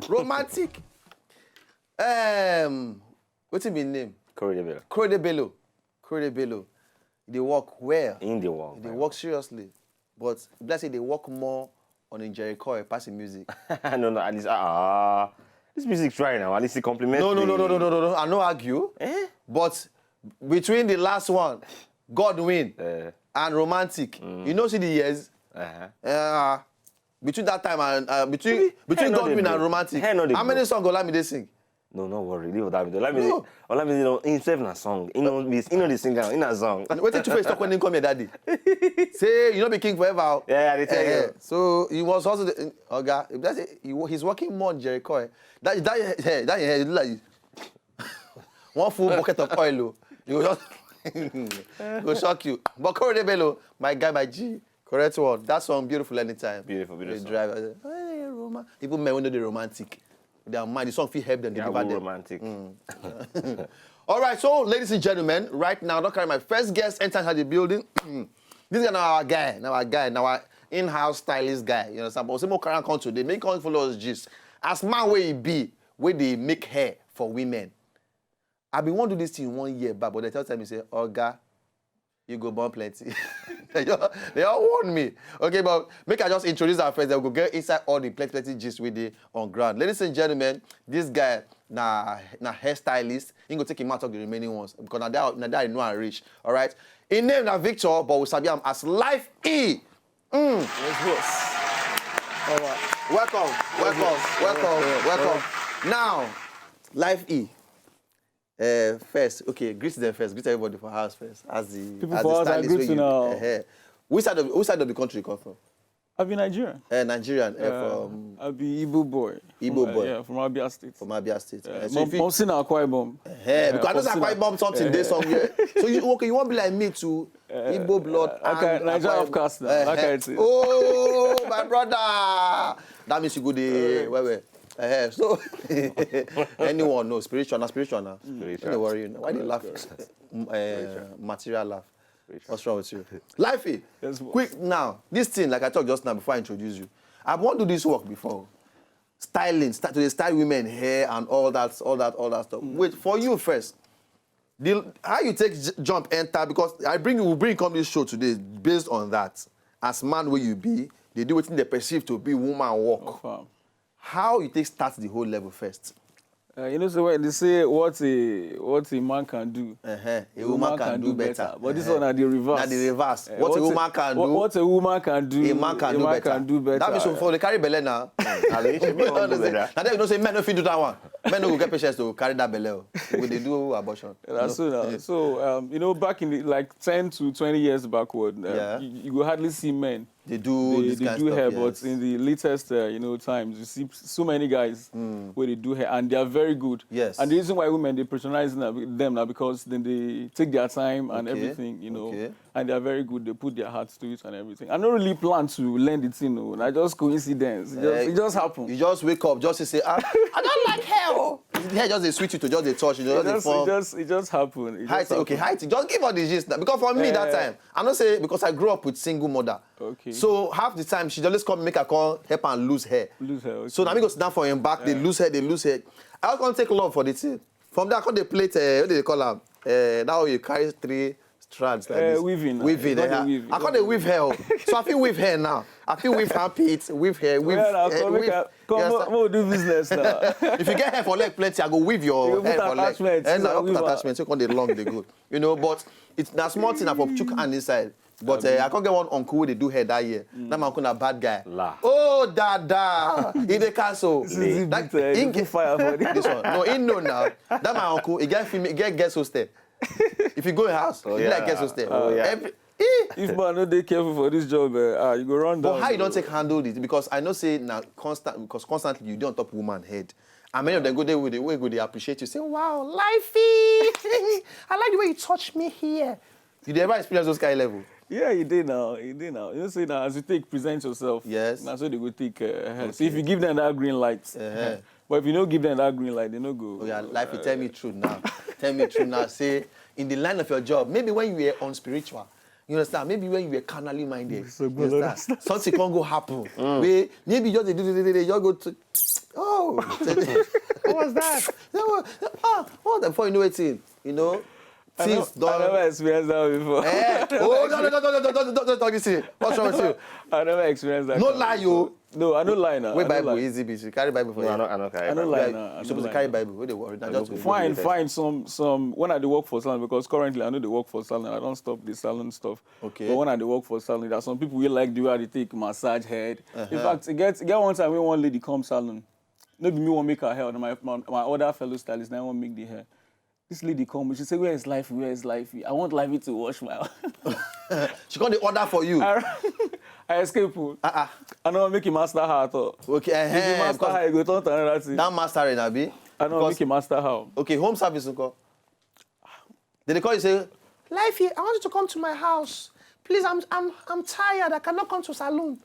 Romantic. What's his name? Korede Bello. They work well. In the work. They work seriously. But let's say they work more on the Jericho passing music. No, at least, this music's right now. At least it complements. No. I no argue. But between the last one, Godwin and Romantic, you know, see the years. Between that time and between Godwin and Romantic, how many songs Olamide sing? No, not worry. Leave that. Olamide, you know, himself in a song. You know the singer in a song. And what did you first talk when he come here, daddy? Say, you know, be king forever. Yeah, they tell you. So he was also he's working more on Jericho. That like one full bucket of oil. You just go shock you. But Korede Bello, my guy, my G, correct one. That song beautiful anytime. Beautiful. They drive. Even men when they're romantic. Their mind, the song feel help them. They are romantic. All right, so ladies and gentlemen, right now, don't carry my first guest entering the building. This is our guy, our in-house stylist guy. You know, but say more current come today. Make come follow us gist. As man where he be, where they make hair for women. I been want to do this thing 1 year back, but they tell me say, Oga, you go born plenty. they all warn me. Okay, but make I just introduce our friends. They will go get inside all the plenty gist with the on ground. Ladies and gentlemen, this guy na hairstylist. He go take him out of the remaining ones because now that I know I reach. All right. His name na Victor, but we sabi him as Life E. Yes. All right. Welcome. Now, Life E. First, okay, greet them first. Greet everybody for house first. As the people for us are good to know. Which side of the country you come from? I be Nigerian. Nigerian. From. I be Igbo boy. Yeah, from Abia State. From Abia State. Mom in Akwa Ibom. Because I know Akwa Ibom something there somewhere. So you won't be like me to Igbo blood. Okay, Nigerian of course now. Oh, my brother. That means you go there. Where? So anyone knows spiritual now. Don't worry. Why do you laugh? Material laugh. What's wrong with you? Lifey, quick now. This thing, like I talked just now before I introduce you, I've wanted to do this work before. Styling, to style women hair and all that stuff. Wait, for you first. How you take jump enter, because we'll come this show today based on that. As man where you be, they do what they perceive to be woman work. Oh, how you take start the whole level first? You know, so when they say what a man can do, a woman can do better. But this one are the reverse. Now the reverse. What a woman can do. What a woman can do. A man can do better. That means for the carry belly now. Now they don't say men don't fit do that one. Men don't get patients to carry that belly. When they do abortion. That's so now. So you know, back in the, like 10 to 20 years backward, you will hardly see men. They do hair, yes. But in the latest times, you see so many guys where they do hair, and they are very good. Yes. And the reason why women they patronize them now because then they take their time and everything, and they are very good. They put their hearts to it and everything. I don't really plan to learn the thing, I just coincidence. It just happened. You just wake up just to say, I don't like hair. The hair just they switch you to just they touch. It just happened. Height. Just give all the gist. Because for me that time, I don't say because I grew up with single mother. Okay. So half the time she just come make her call help and lose hair. Okay. So now me go sit down for him back. They lose hair. I was gonna take love for the thing. From there I come they plate. What do they call them? Now you carry 3 strands like this. Weaving. I call they weave hair. So I feel weave hair now. I feel weave armpits, weave hair, weave. Come do business now. If you get hair for leg plenty, I go weave your hair for leg. And I put attachments. So come they long they good. But it's that small thing I for chook hand inside. But I can't get one uncle who they do hair that year. That my uncle a bad guy. Oh, dada. He dey cancel. He get fire for this one. No, he know now. That my uncle, he get guest hosted. If you go in house, he like guest hosted. If man no dey careful for this job, you go run down. But how you don't take handle it? Because I know say now constantly you don't top woman head. And many of them go there with the way they appreciate you. Say, wow, Lifey. I like the way you touch me here. Did you ever experience those kind of level? Yeah, you did now. You know, say now as you present yourself. Yes. That's what they go take. So if you give them that green light, but if you don't give them that green light, they no go. Oh yeah, Lifey, tell me true now. Say in the line of your job, maybe when you were on spiritual, You understand? Maybe when you were carnally minded, So you understand? Something can't go happen. Where maybe just they just go to, oh, what was that? Before you know it, you know, things I done. never experienced that before. Oh, don't talk this thing. What's wrong with you? I never experienced that. No lie, you. No, I don't lie now. Wait, I don't Bible, lie. easy bitch. You carry Bible for you. No, I don't carry. I don't Bible. lie Yeah, now. you're supposed to carry Bible. Where they worry. Now just Fine. Some when I do work for salon, because currently I know they work for salon. I don't stop the salon stuff. Okay. But when I do work for salon, there are some people who like the way they take massage head. In fact, it get one time when one lady come salon, maybe me won't make her hair. My other fellow stylist now won't make the hair. This lady come, she say, "Where is Life? Where is Life? I want Life to wash my." She got the order for you. I escape. I don't make him master her at all. Okay, If you master her, you go turn to another thing. that mastering, Abi. I don't make him master her. Okay, home service, uncle. Did they call you say, Lifey, I want you to come to my house. Please, I'm tired. I cannot come to salon.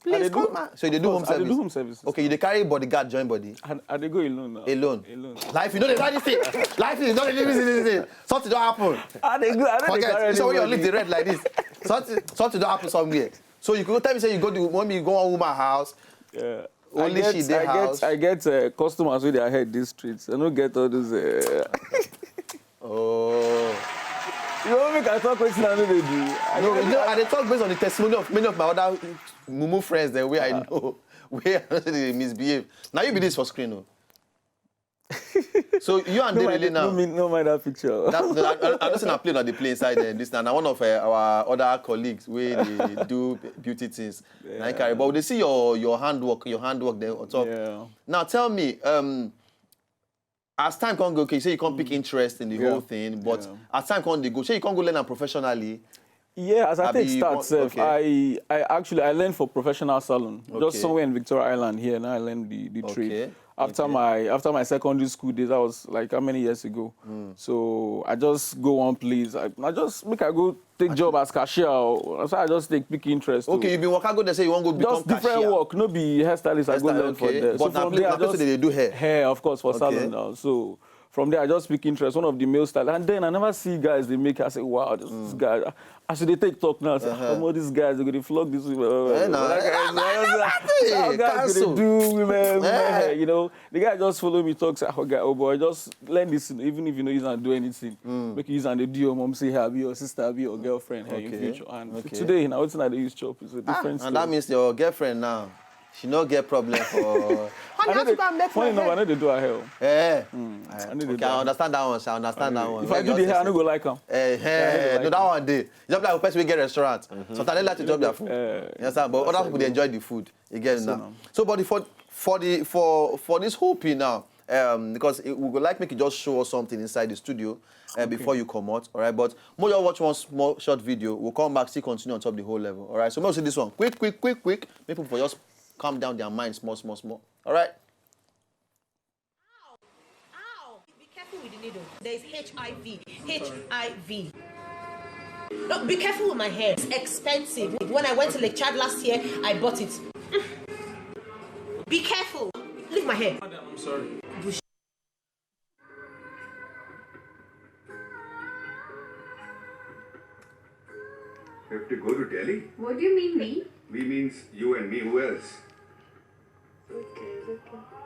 Please come. So they do home service. I do home service. Okay, they carry bodyguard, join body. I they go alone now. Alone. Life, you know they write this thing. Life is not this. Something don't happen. I don't Forget. So when you leave the red like this, something don't happen somewhere. So you could tell me say you go to when you go on woman house. Yeah. Only she dey house. I get customers with their head these streets. I don't get all those. Oh. You don't make I talk what I know they do. No, you know, I dey talk based on the testimony of many of my other mumu friends them where I know where they misbehave. Now you be this for screen, no. So you and Derele now. No mind that picture. I don't see na plane or they play inside this now. Now one of our other colleagues where they do beauty things. Yeah. Now you carry, but they see your handwork there on top. Yeah. Now tell me, as time can't go, okay, you say you can't pick interest in the whole thing, but as time can't go, say you can't go learn am professionally. Yeah, as I take start, okay. I learned for professional salon. Okay. Just somewhere in Victoria Island here. Now I learned the trade. After Okay. my secondary school days, that was like how many years ago? So I just go one place. I just make I go take job as cashier. So I just pick interest. Okay, you been working go. They say you want to go become just different cashier. work, no be hairstylist. I go learn for there. But So from now there, I just they do hair. hair, of course, for salon now. So from there, I just pick interest. One of the male style, and then I never see guys they make. I say, wow, this guy. I should they take talk now. I say, all these guys, they're going to flog this women. Guys going to do women hair, you know. The guy just follow me, talk, say, oh boy, just learn this, even if you know he's not doing anything. Make you use and they do your mom say, hey, be your sister, be your girlfriend here in future. And today, now, it's not they use chop, it's a different And that means your girlfriend now, she no get problem for... I know they do her hair. Okay, I understand that one. I understand that one. If I do the hair, I don't go like them. No, that one day. Just like a person we get restaurant. Sometimes they like to chop their food. You understand? But other people they enjoy the food. You get it now. So, but for this whole thing now, because we would like make you just show us something inside the studio before you come out. All right, but more you watch one small short video. We'll come back, still continue on top of the whole level. All right. So, we'll see this one. Quick. Make people for just calm down their mind, small. All right. Ow! Be careful with the needle. There's HIV. No, be careful with my hair. It's expensive. When I went to Lake Chad last year, I bought it. Be careful. Leave my hair. Madam, I'm sorry. You have to go to Delhi? What do you mean, me? We means you and me. Who else? Okay.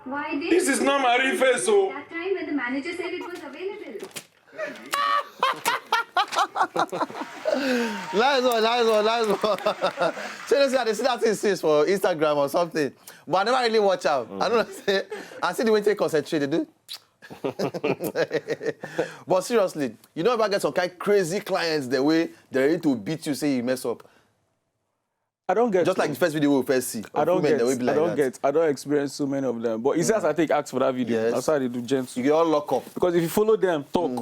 Why did This is not my real face, so. that time when the manager said it was available? Nice one. So they see that thing since for Instagram or something, but I never really watch out. I don't know. I see the way they concentrate. They do. But seriously, you know if I get some kind of crazy clients the way they're ready to beat you, say you mess up. I don't get just like the first video we first see. I don't experience so many of them. But it's just I take acts for that video. Yes. That's how they do gents. You get all lock up. Because if you follow them, talk,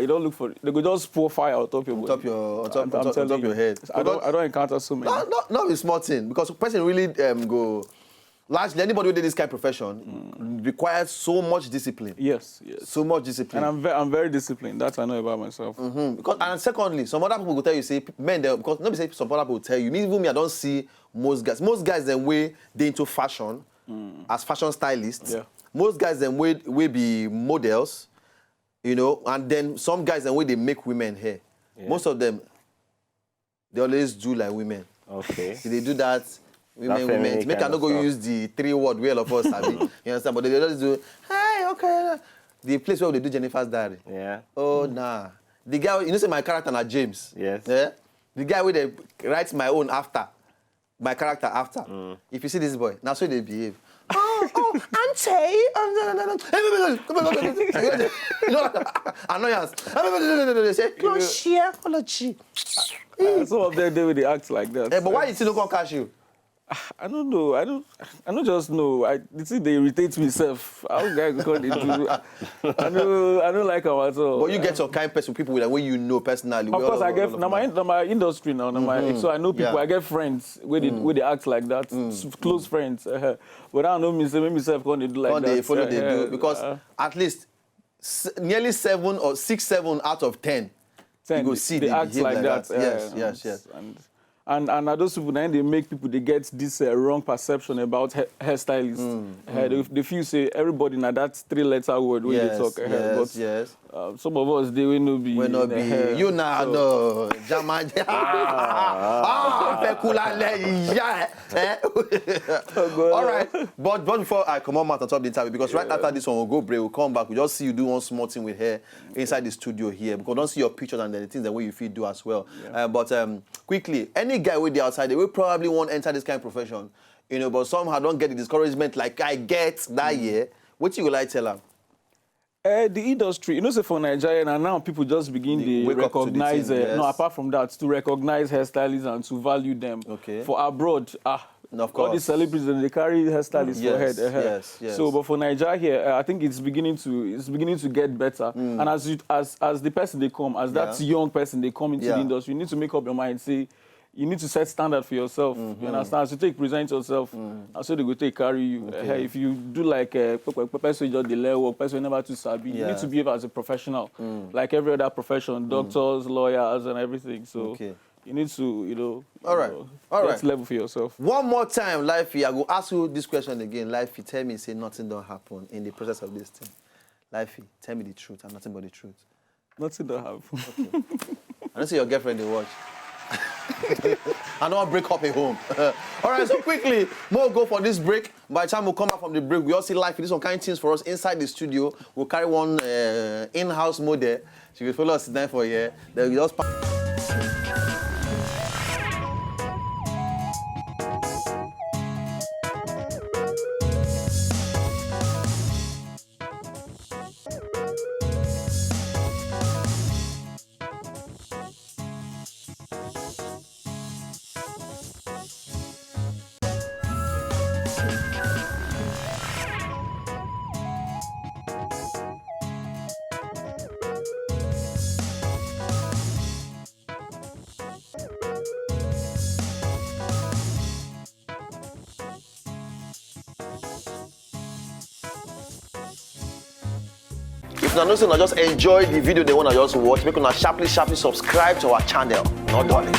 you don't look for it. They go just pour fire on top your body. On top your head. I don't encounter so many. Not a small thing. Because a person really go... Largely, anybody who did this kind of profession requires so much discipline. Yes. So much discipline. And I'm very disciplined. That's I know about myself. Because, and secondly, some other people will tell you, say, men, because nobody say some other people will tell you, even me, I don't see most guys. Most guys, then, way they into fashion, as fashion stylists. Yeah. Most guys, then, way be models, you know, and then some guys, then, way they make women hair. Yeah. Most of them, they always do like women. Okay. They do that. Women. Make I not go use the 3-word way all of us have it. You understand? But they always do, hi, okay. The place where they do Jennifer's Diary. Yeah. Oh, nah. The guy, you know, say my character na James. Yes. Yeah? The guy where they write my own after. My character after. If you see this boy, now so they behave. Auntie. You know, annoyance. They say, close here, apology. Some of them they act like that. But why you still don't catch you? I don't know. I don't just know. The thing they irritate me self. How guy go they do? I don't like them at all. But you get some kind person, people that way you know personally. Of course, I get now my industry now. So I know people. I get friends where they act like that. Close friends. But I don't know myself when they do like that. They follow they do because at least nearly 7 or 6, 7 out of 10. You go see they act like that. Yes. And those people then they make people they get this wrong perception about hairstylists. They feel say everybody now that's 3-letter word when they talk. But some of us they will not be. You now know, Jama. All right, but before I come on out on top of the interview, because right after this one we'll go break, we'll come back. We just see you do one small thing with hair inside the studio here because we don't see your pictures and the things that way you feel do as well. But quickly, any guy with the outside, they will probably won't enter this kind of profession, you know. But somehow don't get the discouragement like I get that year. What you will I tell them? The industry, you know, say for Nigeria, and now people just begin to recognize. No, apart from that, to recognize hairstylists and to value them. Okay. For abroad, of course, all these celebrities they carry hairstylists for head. Yes. So, but for Nigeria here, I think it's beginning to get better. And as the person they come, as that young person they come into the industry, you need to make up your mind. Say, you need to set standard for yourself. You understand? So present yourself, and so they go take carry you. If you do like person just delay work, person never too sabi, you need to behave as a professional, like every other profession, doctors, lawyers, and everything. So you need to, you know, all right, level for yourself. One more time, Lifey, I will ask you this question again. Lifey, tell me, say nothing don't happen in the process of this thing. Lifey, tell me the truth and nothing but the truth. Nothing don't happen. Okay. I don't see your girlfriend they watch. I don't want to break up at home. All right, so quickly, we'll go for this break. By the time we come back from the break, we all see Lifey. This one kind of things for us inside the studio. We'll carry one in-house model. She will follow us down for a year. Then we just. If you know, just enjoy the video they want to just watch, make sharply subscribe to our channel. Not darling.